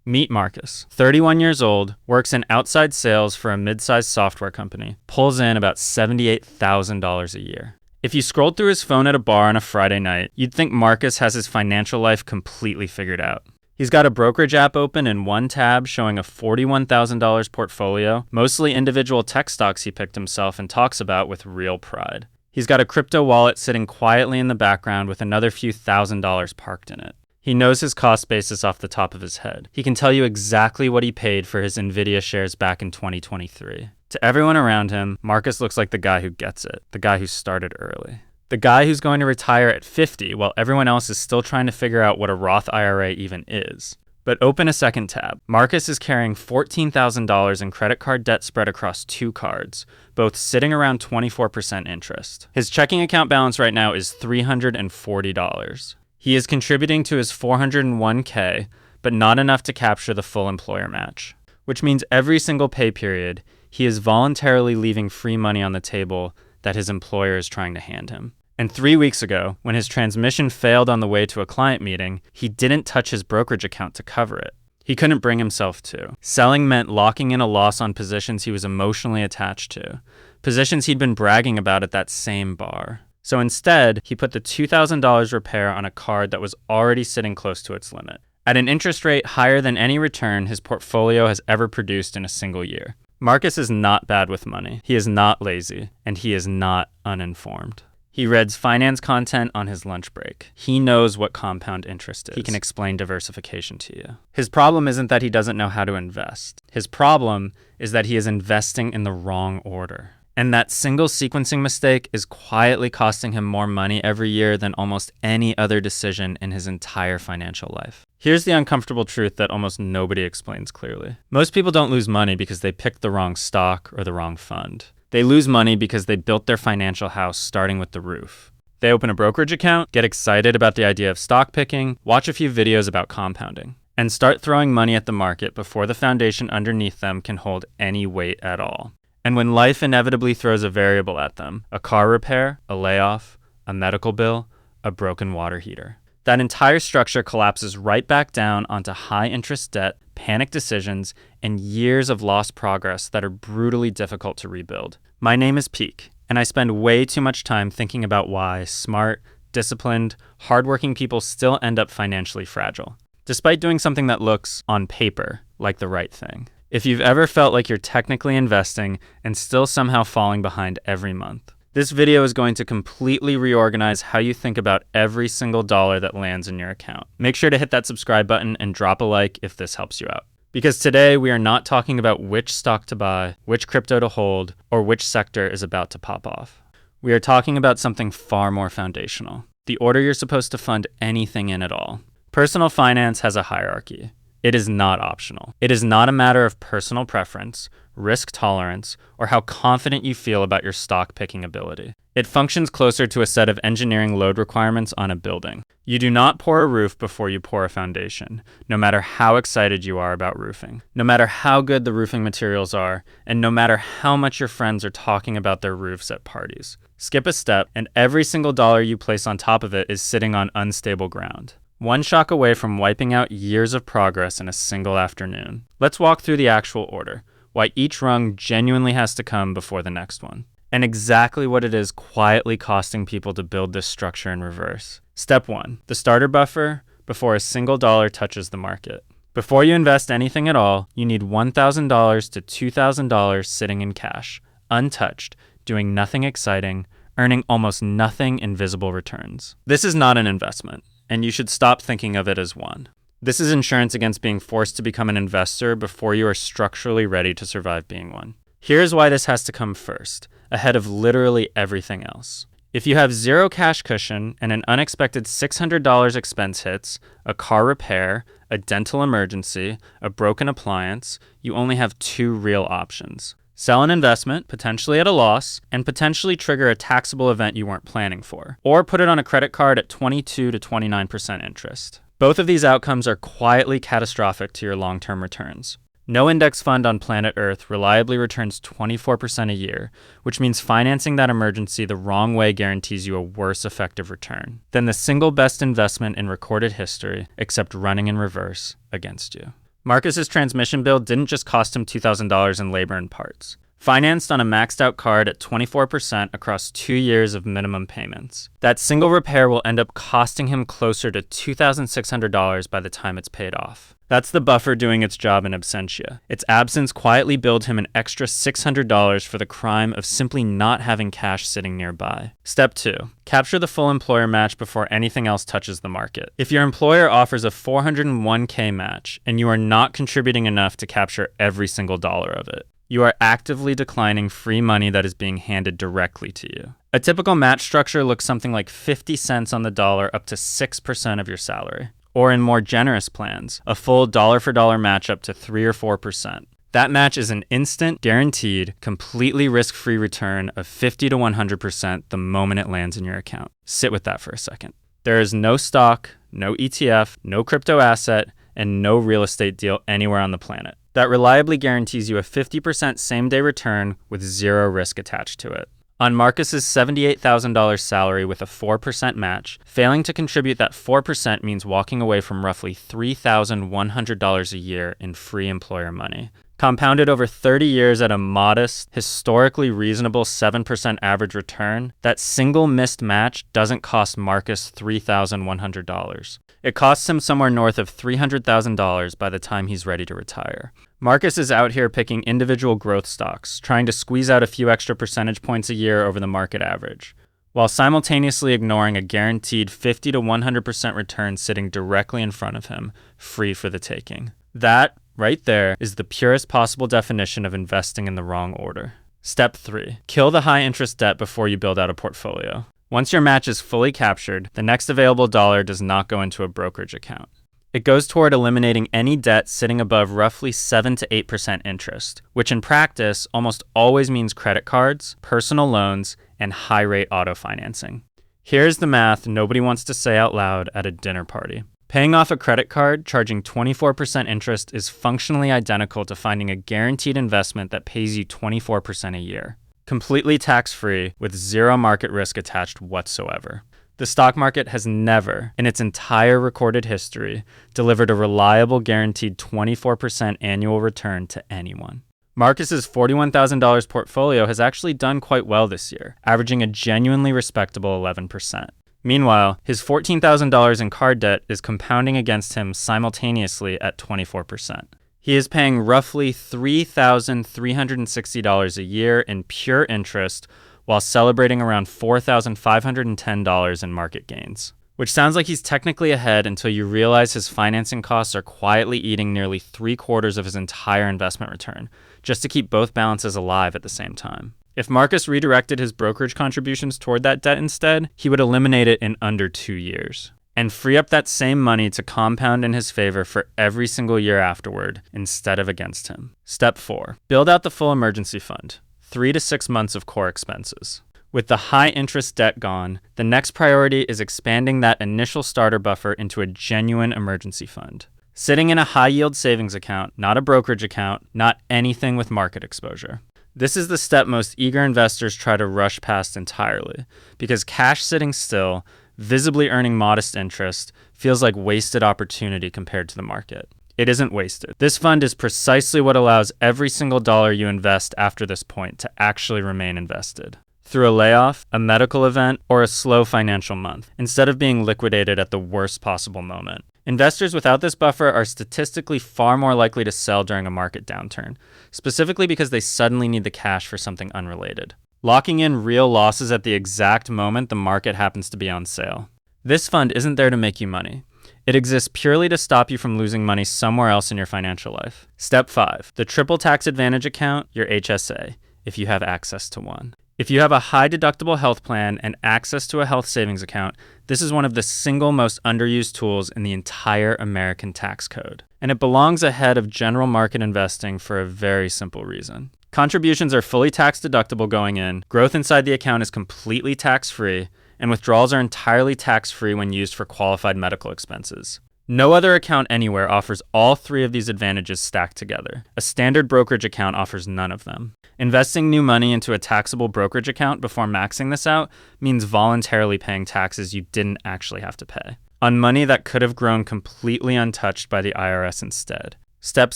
Meet Marcus, 31 years old, works in outside sales for a mid-sized software company, pulls in about $78,000 a year. If you scrolled through his phone at a bar on a Friday night, you'd think Marcus has his financial life completely figured out. He's got a brokerage app open in one tab showing a $41,000 portfolio, mostly individual tech stocks he picked himself and talks about with real pride. He's got a crypto wallet sitting quietly in the background with another few $1,000s parked in it. He knows his cost basis off the top of his head. He can tell you exactly what he paid for his Nvidia shares back in 2023. To everyone around him, Marcus looks like the guy who gets it, the guy who started early. The guy who's going to retire at 50 while everyone else is still trying to figure out what a Roth IRA even is. But open a second tab. Marcus is carrying $14,000 in credit card debt spread across 2 cards, both sitting around 24% interest. His checking account balance right now is $340. He is contributing to his 401k, but not enough to capture the full employer match, which means every single pay period, he is voluntarily leaving free money on the table that his employer is trying to hand him. And 3 weeks ago, when his transmission failed on the way to a client meeting, he didn't touch his brokerage account to cover it. He couldn't bring himself to. Selling meant locking in a loss on positions he was emotionally attached to, positions he'd been bragging about at that same bar. So instead, he put the $2,000 repair on a card that was already sitting close to its limit. At an interest rate higher than any return his portfolio has ever produced in a single year. Marcus is not bad with money. He is not lazy, and he is not uninformed. He reads finance content on his lunch break. He knows what compound interest is. He can explain diversification to you. His problem isn't that he doesn't know how to invest. His problem is that he is investing in the wrong order. And that single sequencing mistake is quietly costing him more money every year than almost any other decision in his entire financial life. Here's the uncomfortable truth that almost nobody explains clearly. Most people don't lose money because they picked the wrong stock or the wrong fund. They lose money because they built their financial house starting with the roof. They open a brokerage account, get excited about the idea of stock picking, watch a few videos about compounding, and start throwing money at the market before the foundation underneath them can hold any weight at all. And when life inevitably throws a variable at them, a car repair, a layoff, a medical bill, a broken water heater, that entire structure collapses right back down onto high-interest debt, panic decisions, and years of lost progress that are brutally difficult to rebuild. My name is Peak, and I spend way too much time thinking about why smart, disciplined, hardworking people still end up financially fragile, despite doing something that looks, on paper, like the right thing. If you've ever felt like you're technically investing and still somehow falling behind every month, this video is going to completely reorganize how you think about every single dollar that lands in your account. Make sure to hit that subscribe button and drop a like if this helps you out. Because today we are not talking about which stock to buy, which crypto to hold, or which sector is about to pop off. We are talking about something far more foundational, the order you're supposed to fund anything in at all. Personal finance has a hierarchy. It is not optional. It is not a matter of personal preference, risk tolerance, or how confident you feel about your stock picking ability. It functions closer to a set of engineering load requirements on a building. You do not pour a roof before you pour a foundation, no matter how excited you are about roofing, no matter how good the roofing materials are, and no matter how much your friends are talking about their roofs at parties. Skip a step, and every single dollar you place on top of it is sitting on unstable ground. One shock away from wiping out years of progress in a single afternoon. Let's walk through the actual order, why each rung genuinely has to come before the next one, and exactly what it is quietly costing people to build this structure in reverse. Step 1, the starter buffer before a single dollar touches the market. Before you invest anything at all, you need $1,000 to $2,000 sitting in cash, untouched, doing nothing exciting, earning almost nothing in visible returns. This is not an investment, and you should stop thinking of it as one. This is insurance against being forced to become an investor before you are structurally ready to survive being one. Here's why this has to come first, ahead of literally everything else. If you have zero cash cushion and an unexpected $600 expense hits, a car repair, a dental emergency, a broken appliance, you only have 2 real options. Sell an investment, potentially at a loss, and potentially trigger a taxable event you weren't planning for, or put it on a credit card at 22 to 29% interest. Both of these outcomes are quietly catastrophic to your long-term returns. No index fund on planet Earth reliably returns 24% a year, which means financing that emergency the wrong way guarantees you a worse effective return than the single best investment in recorded history, except running in reverse against you. Marcus's transmission bill didn't just cost him $2,000 in labor and parts. Financed on a maxed out card at 24% across 2 years of minimum payments. That single repair will end up costing him closer to $2,600 by the time it's paid off. That's the buffer doing its job in absentia. Its absence quietly billed him an extra $600 for the crime of simply not having cash sitting nearby. Step 2. Capture the full employer match before anything else touches the market. If your employer offers a $401k match and you are not contributing enough to capture every single dollar of it, you are actively declining free money that is being handed directly to you. A typical match structure looks something like 50 cents on the dollar up to 6% of your salary. Or in more generous plans, a full dollar-for-dollar match up to 3 or 4%. That match is an instant, guaranteed, completely risk-free return of 50 to 100% the moment it lands in your account. Sit with that for a second. There is no stock, no ETF, no crypto asset, and no real estate deal anywhere on the planet that reliably guarantees you a 50% same-day return with zero risk attached to it. On Marcus's $78,000 salary with a 4% match, failing to contribute that 4% means walking away from roughly $3,100 a year in free employer money. Compounded over 30 years at a modest, historically reasonable 7% average return, that single missed match doesn't cost Marcus $3,100. It costs him somewhere north of $300,000 by the time he's ready to retire. Marcus is out here picking individual growth stocks, trying to squeeze out a few extra percentage points a year over the market average, while simultaneously ignoring a guaranteed 50 to 100% return sitting directly in front of him, free for the taking. That, right there, is the purest possible definition of investing in the wrong order. Step 3. Kill the high-interest debt before you build out a portfolio. Once your match is fully captured, the next available dollar does not go into a brokerage account. It goes toward eliminating any debt sitting above roughly 7 to 8% interest, which in practice almost always means credit cards, personal loans, and high-rate auto financing. Here's the math nobody wants to say out loud at a dinner party. Paying off a credit card charging 24% interest is functionally identical to finding a guaranteed investment that pays you 24% a year. Completely tax-free with zero market risk attached whatsoever. The stock market has never, in its entire recorded history, delivered a reliable guaranteed 24% annual return to anyone. Marcus's $41,000 portfolio has actually done quite well this year, averaging a genuinely respectable 11%. Meanwhile, his $14,000 in card debt is compounding against him simultaneously at 24%. He is paying roughly $3,360 a year in pure interest while celebrating around $4,510 in market gains. Which sounds like he's technically ahead until you realize his financing costs are quietly eating nearly 3/4 of his entire investment return, just to keep both balances alive at the same time. If Marcus redirected his brokerage contributions toward that debt instead, he would eliminate it in under 2 years, and free up that same money to compound in his favor for every single year afterward, instead of against him. Step 4. Build out the full emergency fund. 3 to 6 months of core expenses. With the high interest debt gone, the next priority is expanding that initial starter buffer into a genuine emergency fund. Sitting in a high yield savings account, not a brokerage account, not anything with market exposure. This is the step most eager investors try to rush past entirely, because cash sitting still, visibly earning modest interest, feels like wasted opportunity compared to the market. It isn't wasted. This fund is precisely what allows every single dollar you invest after this point to actually remain invested. Through a layoff, a medical event, or a slow financial month, instead of being liquidated at the worst possible moment. Investors without this buffer are statistically far more likely to sell during a market downturn, specifically because they suddenly need the cash for something unrelated, locking in real losses at the exact moment the market happens to be on sale. This fund isn't there to make you money. It exists purely to stop you from losing money somewhere else in your financial life. Step 5, the triple tax advantage account, your HSA, if you have access to one. If you have a high deductible health plan and access to a health savings account, this is one of the single most underused tools in the entire American tax code. And it belongs ahead of general market investing for a very simple reason. Contributions are fully tax deductible going in, growth inside the account is completely tax-free, and withdrawals are entirely tax-free when used for qualified medical expenses. No other account anywhere offers all 3 of these advantages stacked together. A standard brokerage account offers none of them. Investing new money into a taxable brokerage account before maxing this out means voluntarily paying taxes you didn't actually have to pay, on money that could have grown completely untouched by the IRS instead. Step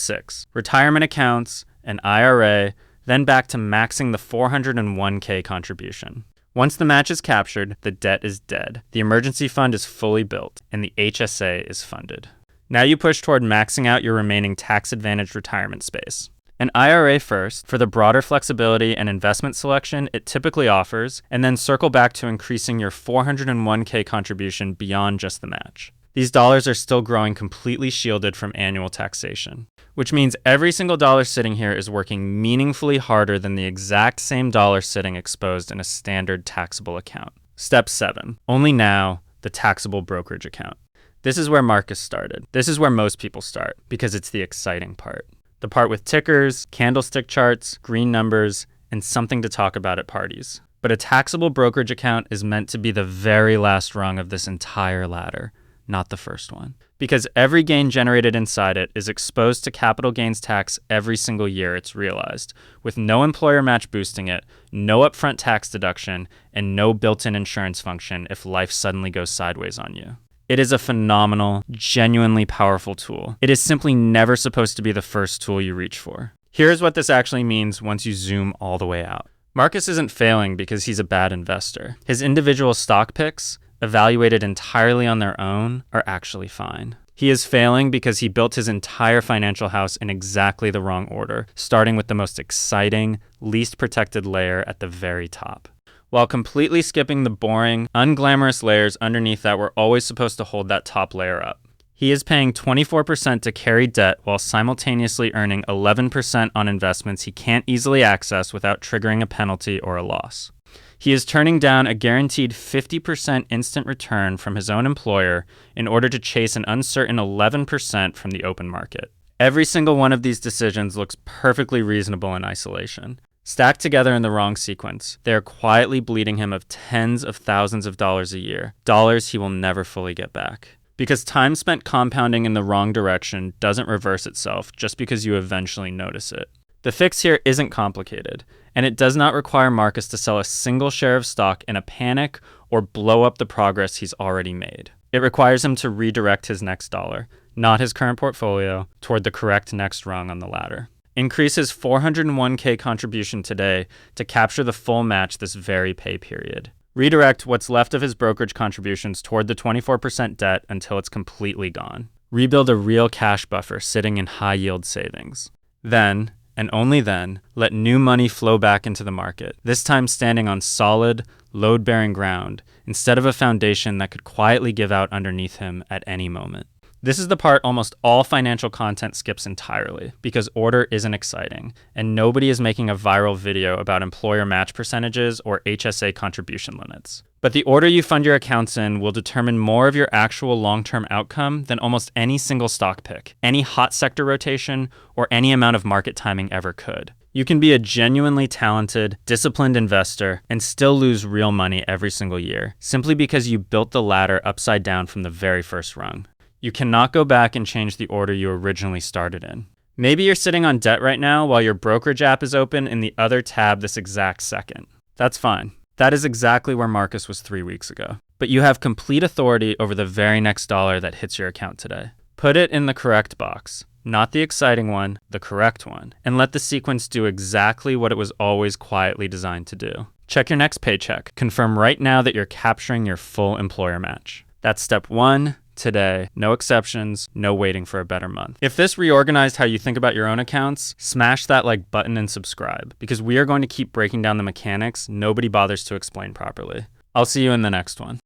6. Retirement accounts, an IRA, then back to maxing the 401k contribution. Once the match is captured, the debt is dead, the emergency fund is fully built, and the HSA is funded. Now you push toward maxing out your remaining tax-advantaged retirement space. An IRA first, for the broader flexibility and investment selection it typically offers, and then circle back to increasing your 401k contribution beyond just the match. These dollars are still growing completely shielded from annual taxation, which means every single dollar sitting here is working meaningfully harder than the exact same dollar sitting exposed in a standard taxable account. Step 7. Only now, the taxable brokerage account. This is where Marcus started. This is where most people start, because it's the exciting part. The part with tickers, candlestick charts, green numbers, and something to talk about at parties. But a taxable brokerage account is meant to be the very last rung of this entire ladder, not the first one. Because every gain generated inside it is exposed to capital gains tax every single year it's realized, with no employer match boosting it, no upfront tax deduction, and no built-in insurance function if life suddenly goes sideways on you. It is a phenomenal, genuinely powerful tool. It is simply never supposed to be the first tool you reach for. Here's what this actually means once you zoom all the way out. Marcus isn't failing because he's a bad investor. His individual stock picks, evaluated entirely on their own, are actually fine. He is failing because he built his entire financial house in exactly the wrong order, starting with the most exciting, least protected layer at the very top, while completely skipping the boring, unglamorous layers underneath that were always supposed to hold that top layer up. He is paying 24% to carry debt while simultaneously earning 11% on investments he can't easily access without triggering a penalty or a loss. He is turning down a guaranteed 50% instant return from his own employer in order to chase an uncertain 11% from the open market. Every single one of these decisions looks perfectly reasonable in isolation. Stacked together in the wrong sequence, they are quietly bleeding him of tens of thousands of dollars a year, dollars he will never fully get back. Because time spent compounding in the wrong direction doesn't reverse itself just because you eventually notice it. The fix here isn't complicated, and it does not require Marcus to sell a single share of stock in a panic or blow up the progress he's already made. It requires him to redirect his next dollar, not his current portfolio, toward the correct next rung on the ladder. Increase his 401k contribution today to capture the full match this very pay period. Redirect what's left of his brokerage contributions toward the 24% debt until it's completely gone. Rebuild a real cash buffer sitting in high-yield savings. Then, and only then, let new money flow back into the market, this time standing on solid, load-bearing ground, instead of a foundation that could quietly give out underneath him at any moment. This is the part almost all financial content skips entirely, because order isn't exciting, and nobody is making a viral video about employer match percentages or HSA contribution limits. But the order you fund your accounts in will determine more of your actual long-term outcome than almost any single stock pick, any hot sector rotation, or any amount of market timing ever could. You can be a genuinely talented, disciplined investor and still lose real money every single year, simply because you built the ladder upside down from the very first rung. You cannot go back and change the order you originally started in. Maybe you're sitting on debt right now while your brokerage app is open in the other tab this exact second. That's fine. That is exactly where Marcus was 3 weeks ago. But you have complete authority over the very next dollar that hits your account today. Put it in the correct box, not the exciting one, the correct one, and let the sequence do exactly what it was always quietly designed to do. Check your next paycheck. Confirm right now that you're capturing your full employer match. That's step 1. Today, no exceptions, no waiting for a better month. If this reorganized how you think about your own accounts, smash that like button and subscribe, because we are going to keep breaking down the mechanics nobody bothers to explain properly. I'll see you in the next one.